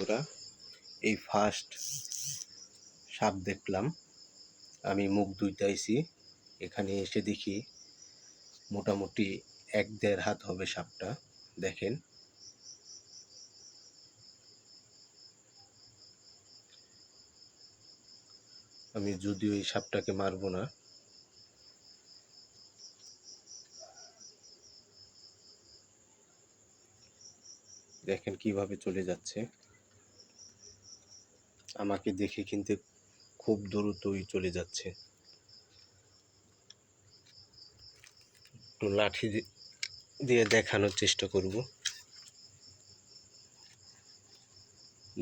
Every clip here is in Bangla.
বন্ধুরা, এই ফার্স্ট সাপ দেখলাম। আমি মুখ ধুইতেছি, এখানে এসে দেখি মোটামুটি 1-1.5 হাত হবে সাপটা। দেখেন, আমি যদিও এই সাপটাকে মারবো না। দেখেন কিভাবে চলে যাচ্ছে, আমাকে দেখে কিন্তু খুব দ্রুতই চলে যাচ্ছে। একটু লাঠি দিয়ে দেখানোর চেষ্টা করব।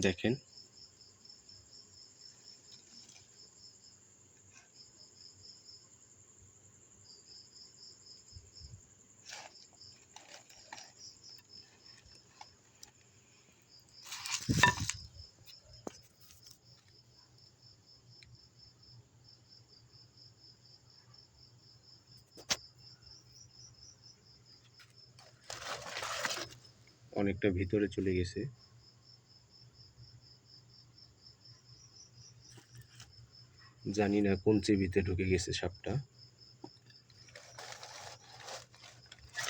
দেখেন, অনেকটা ভিতরে চলে গেছে। জানি না কোন চেবিতে ঢুকে গেছে সাপটা।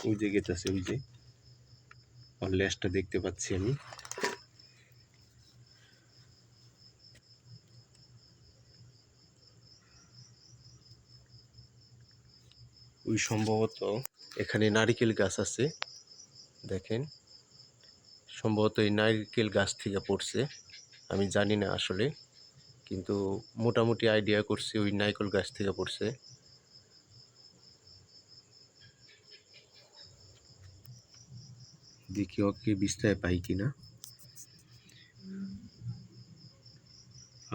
ওই যে গেছে, ওই যে আর লেজটা দেখতে পাচ্ছি আমি। ওই সম্ভবত এখানে নারিকেল গাছ আছে। দেখেন, সম্ভবত এই নারিকেল গাছ থেকে পড়ছে। আমি জানি না আসলে, কিন্তু মোটামুটি আইডিয়া করছি ওই নারিকেল গাছ থেকে পড়ছে। দেখি ওকে বিস্তায় পাই কিনা।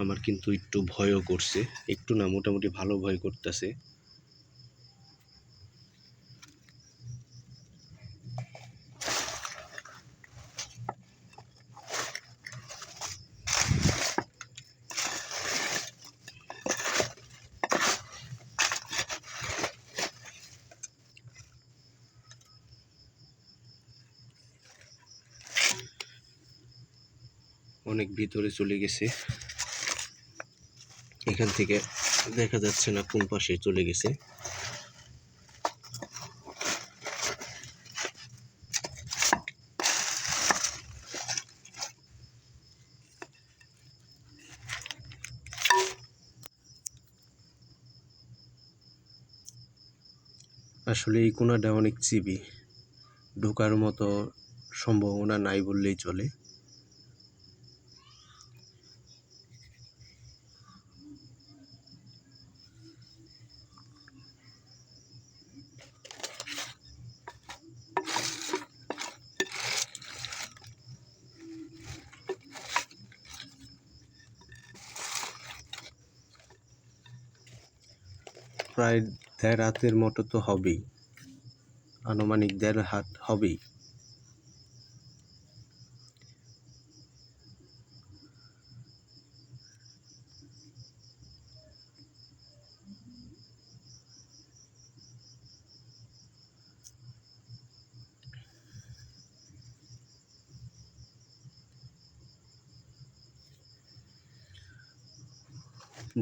আমার কিন্তু একটু ভয়ও করছে, একটু না মোটামুটি ভালো ভয় করতেছে। অনেক ভিতরে চলে গেছে, এখান থেকে দেখা যাচ্ছে না কোন পাশে চলে গেছে। আসলে এই কোনাটা অনেক চিবি, ঢোকার মতো সম্ভাবনা নাই বললেই চলে। প্রায় 1.5 হাতের মতো তো হবেই, আনুমানিক 1.5 হাত হবেই।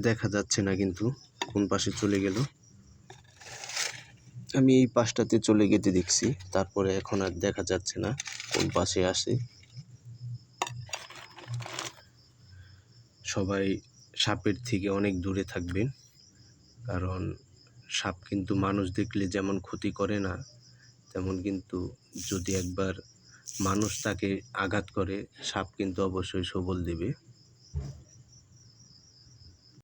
দেখা যাচ্ছে না কিন্তু কোন পাশে চলে গেল। আমি এই পাশটাতে চলে যেতে দেখছি, তারপরে এখন আর দেখা যাচ্ছে না কোন পাশে আসে। সবাই সাপের থেকে অনেক দূরে থাকবেন, কারণ সাপ কিন্তু মানুষ দেখলে যেমন ক্ষতি করে না, তেমন কিন্তু যদি একবার মানুষ তাকে আঘাত করে, সাপ কিন্তু অবশ্যই সবল দেবে।